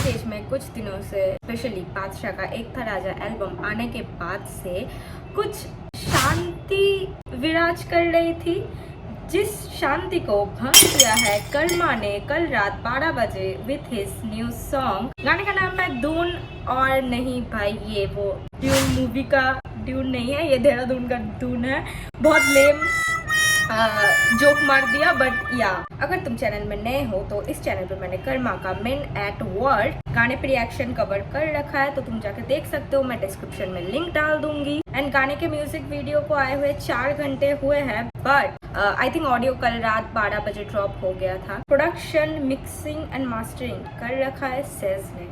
DHH में कुछ दिनों से स्पेशली बादशाह का एक था राजा एल्बम आने के बाद से कुछ शांति विराज कर रही थी, जिस शांति को भंग किया है कर्मा ने कल रात 12 बजे विथ हिज न्यू सॉन्ग। गाने का नाम है दून, और नहीं भाई ये वो ड्यून मूवी का ड्यून नहीं है, ये देहरादून का दून है। बहुत लेम जोक मार दिया, बट या अगर तुम चैनल में नए हो तो इस चैनल पे मैंने कर्मा का मेन एट वर्ल्ड गाने पे रिएक्शन कवर कर रखा है, तो तुम जाके देख सकते हो। मैं डिस्क्रिप्शन में लिंक डाल दूंगी। एंड गाने के म्यूजिक वीडियो को आए हुए 4 घंटे हुए हैं, बट आई थिंक ऑडियो कल रात 12 बजे ड्रॉप हो गया था। प्रोडक्शन, मिक्सिंग एंड मास्टरिंग कर रखा है सेज ने,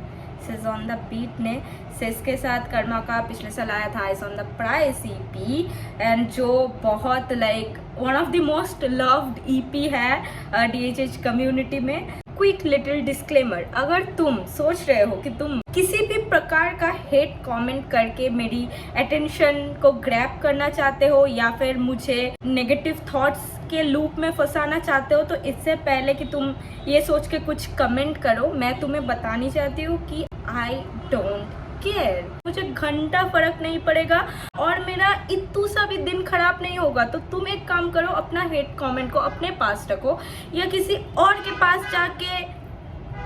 सेज ऑन द बीट ने। सेज के साथ कर्मा का पिछले साल आया था eyes on the price EP, and जो बहुत like one of the most loved EP है डीएचएच कम्युनिटी में। क्विक लिटिल डिस्क्लेमर, अगर तुम सोच रहे हो कि तुम किसी भी प्रकार का हेट कमेंट करके मेरी अटेंशन को ग्रैब करना चाहते हो या फिर मुझे नेगेटिव थॉट्स के लूप में फंसाना चाहते हो, तो इससे पहले कि तुम ये सोच के कुछ कमेंट करो, मैं तुम्हें बतानी चाहती हूँ कि आई डोंट केयर। मुझे घंटा फर्क नहीं पड़ेगा और मेरा इतू सा भी दिन खराब नहीं होगा। तो तुम एक काम करो, अपना हेट कमेंट को अपने पास रखो या किसी और के पास जाके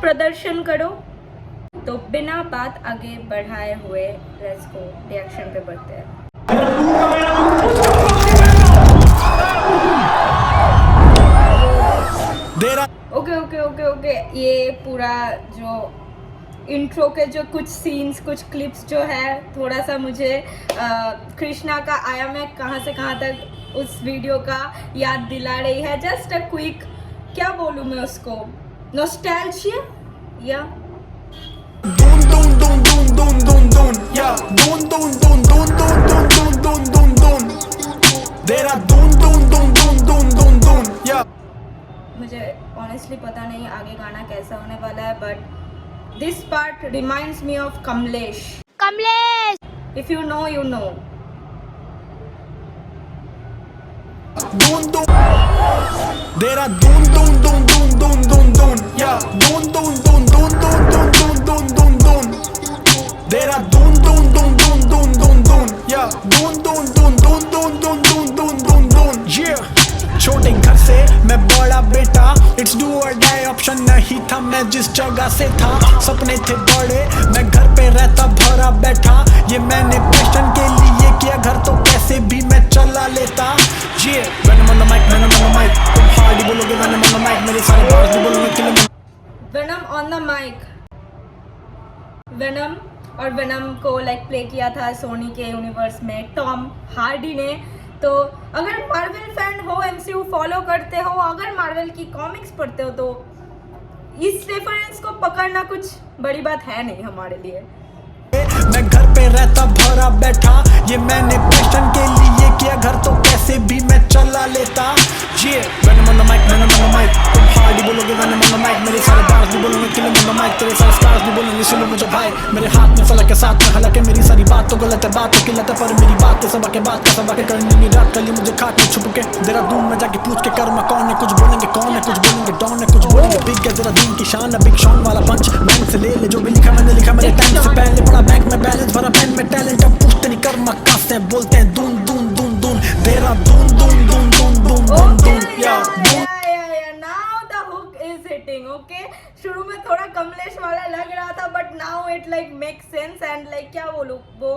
प्रदर्शन करो। तो बिना बात आगे बढ़ाए हुए लेट्स गो रिएक्शन पे बढ़ते हैं। ओके, ये पूरा जो इंट्रो के जो कुछ सीन्स, कुछ क्लिप्स जो है, थोड़ा सा मुझे कृष्णा का आया मैं कहाँ से कहाँ तक उस वीडियो का याद दिला रही है। जस्ट अ क्विक, क्या बोलूँ मैं उसको, नॉस्टैल्जिया या दून दून दून दून दून दून दून या दून दून दून दून दून दून दून दून दून देरा दून दून दून दून दून दून दून या। मुझे ऑनेस्टली पता नहीं आगे गाना कैसा होने वाला है, but this part reminds me of Kamlesh. If you know, you know. Doon doon. Dera doon doon doon doon doon doon doon. Yeah. Doon doon doon doon doon doon doon doon doon. Dera doon doon doon doon doon doon doon. Yeah. Doon doon doon doon doon doon doon doon doon doon. Yeah. छोटे घर से मैं बड़ा बेटा, it's do और die option नहीं था। मैं जिस जगह से था सपने थे बड़े, मैं घर पे रहता भरा बैठा। ये मैंने पैशन के लिए किया, घर तो कैसे भी मैं चला लेता। ये venom on the mic, venom on the mic, तुम हार्ड बोलोगे वेनम ऑन द माइक, मेरे सारे बार्स भी बोलोगे kill. Venom on the mic, venom और वेनम को लाइक प्ले किया था सोनी के यूनिवर्स में टॉम हार्डी ने। तो अगर मार्वल फैन हो, एमसीयू फॉलो करते हो, अगर मार्वल की कॉमिक्स पढ़ते हो, तो इस रेफरेंस को पकड़ना कुछ बड़ी बात है नहीं हमारे लिए। मैं घर पे रहता भरा बैठा, ये मैंने पैशन के लिए किया, घर तो कैसे भी मैं चला लेता। ये venom on the mic, venom on the mic, तुम हार्ड बोलोगे वेनम ऑन द माइक, मेरे सारे बार्स भी बोलोगे किल ऑन द माइक, तेरे सारे स्टार्स भी बोलेंगे सुनो मुझे भाई। मेरे हाथ में फलक के साथ में, हालांकि मेरी सारी बात तो गलत है, बात तो गलत है, पर मेरी बात तो सबा के बात का सबा के करनी नहीं। रात कल मुझे खाट में छुप के देहरादून में जाके पूछ के कर्मा कौन है, कुछ बोलेंगे कौन है, कुछ बोलेंगे डॉन है, कुछ बोलेंगे बिग है देहरादून की शान है। बिग शॉन वाला पंच बैंक से ले ले, जो भी लिखा मैंने लिखा मेरे टाइम से पहले, पड़ा बैंक में बैलेंस भरा पेन में टैलेंट। अब पूछते नहीं कर्मा कहाँ से, बोलते हैं दून दून दून दून देहरादून दून दून दून दून दून दून या। Now the hook is hitting. Okay, शुरू में थोड़ा कमलेश वाला लग रहा था, but now it like make sense and like क्या बोलूं, वो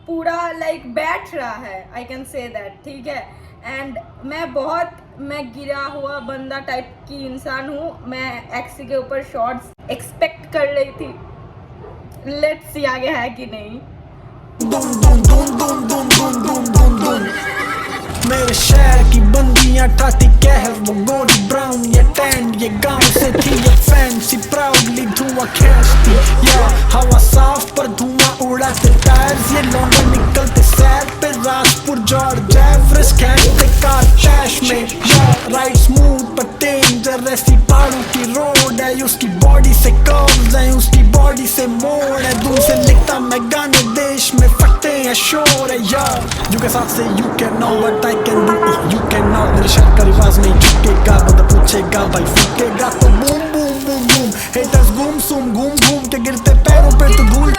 पूरा लाइक बैठ रहा है, आई कैन से दैट, ठीक है। एंड मैं गिरा हुआ बंदा टाइप की इंसान हूँ, मैं एक्सी के ऊपर शॉट्स एक्सपेक्ट कर रही थी। लेट्स सी आगे है कि नहीं। दून दून दून दून दून दून दून दून दून मेरे शहर की बंदियां ठाती कहर, वो गोरी ब्राउन ये टैंड, ये गांव से थी ये फैंसी प्राउडली धुआं खींचती। या हवा साफ पर धुआं उड़ाते टायर्स, ये लौंडे निकलते सैर पे राजपुर जॉर्ज एवरेस्ट खेलते कार टैश में। या राइड स्मूथ पर डेंजर, ऐसी पहाड़ों की रोड है, उसकी बॉडी से कर्व्स है, उसकी बॉडी से मोड़ है। दूर से लिखता मैं गाने, देश में फटते हैं शोर है। यार यू के साथ से you can know what I can do, you can not. मेरे शहर का रिवाज नहीं झुकेगा, बंदा पूछेगा भाई फूकेगा तो boom boom boom boom Haters घूम घूम के गिरते पैरों पे तो धूल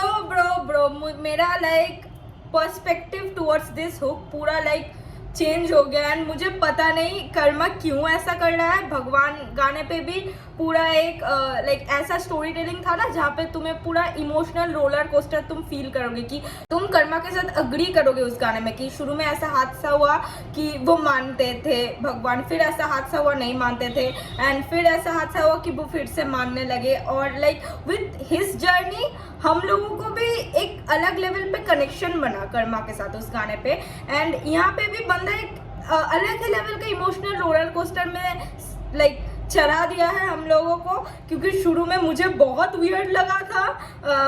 ब्रो मेरा like perspective towards this hook पूरा लाइक चेंज हो गया एंड मुझे पता नहीं कर्मा क्यों ऐसा कर रहा है। भगवान गाने पे भी पूरा एक लाइक ऐसा स्टोरी टेलिंग था ना जहाँ पे तुम्हें पूरा इमोशनल रोलर कोस्टर तुम फील करोगे कि तुम कर्मा के साथ अग्री करोगे उस गाने में कि शुरू में ऐसा हादसा हुआ कि वो मानते थे भगवान, फिर ऐसा हादसा हुआ नहीं मानते थे एंड फिर ऐसा हादसा हुआ कि वो फिर से मानने लगे और लाइक विथ हिज जर्नी हम लोगों को भी एक अलग लेवल पे कनेक्शन बना कर्मा के साथ उस गाने पे एंड यहाँ पे भी बंदा एक अलग ही लेवल का इमोशनल रोलर कोस्टर में लाइक चढ़ा दिया है हम लोगों को, क्योंकि शुरू में मुझे बहुत वियर्ड लगा था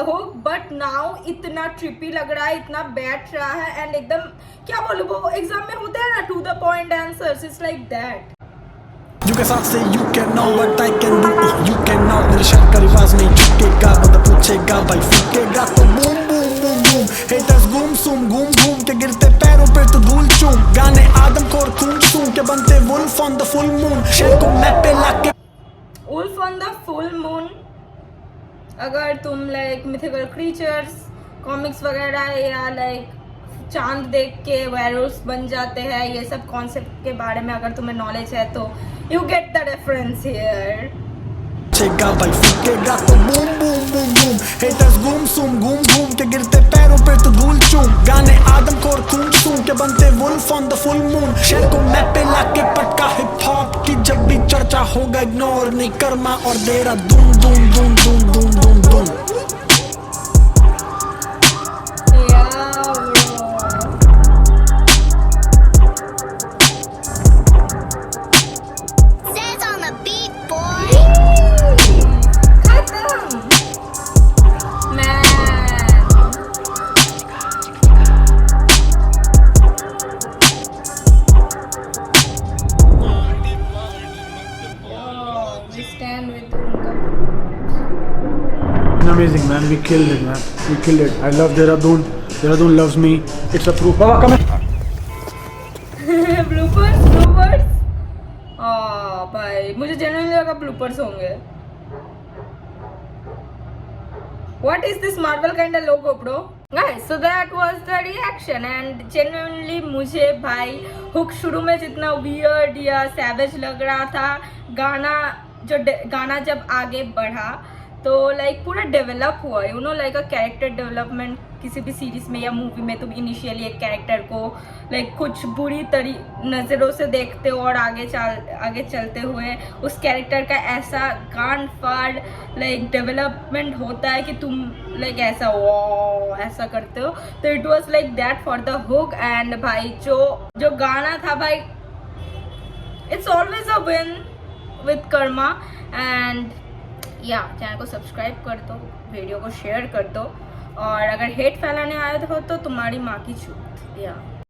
हो बट नाउ इतना ट्रिपी लग रहा है, इतना बैठ रहा है एंड एकदम क्या बोलूं वो एग्जाम में होता है ना to the point answers, it's like that. You के साथ से you can know what I can do, you can know मेरे शहर का रिवाज नहीं झुकेगा, बंदा पूछेगा भाई फूकेगा तो boom boom boom boom. Haters घूम के गिरते पैरों पे तो धूल चूम, गाने आदमखोर खून के बनते wolf on the full moon, शहर को मैप पे लाके wolf on the full moon. अगर तुम लाइक मिथिकल क्रीचर्स कॉमिक्स वगैरह या लाइक चांद देख के वेयरवुल्फ्स बन जाते हैं, ये सब कॉन्सेप्ट के बारे में अगर तुम्हें नॉलेज है तो you get the reference here. चेगा भाई फूकेगा तो boom boom boom boom. Haters घूम के गिरते पैरों पे तो धूल चूम, गाने आदमखोर खून के बनते wolf on the full moon, शहर को मैप पे लाके पटका हिप हॉप की जब भी चर्चा होगा इग्नोर नहीं कर्मा और देरा धूम धूम धूम धूम धूम धूम धूम। Amazing, man. We killed it, man. We killed it. I love Dehradun. Dehradun loves me. It's a proof. Baba, come here. Bloopers भाई मुझे जेन्युइनली लगा ब्लूपर्स होंगे। What is this Marvel kind of logo, bro? Guys, so that was the reaction and genuinely मुझे भाई hook शुरू में जितना weird या savage लग रहा था, गाना जब आगे बढ़ा तो लाइक पूरा डेवलप हुआ, you know like a character development. किसी भी सीरीज में या मूवी में तुम इनिशियली एक कैरेक्टर को लाइक कुछ बुरी नज़रों से देखते हो और आगे चलते हुए उस कैरेक्टर का ऐसा गांड फाड़ लाइक डेवलपमेंट होता है कि तुम लाइक ऐसा करते हो। तो it was like that for the hook and भाई जो गाना था भाई, it's always a win with Karma and या चैनल को सब्सक्राइब कर दो, वीडियो को शेयर कर दो और अगर हेट फैलाने आए हो तो तुम्हारी माँ की चूत या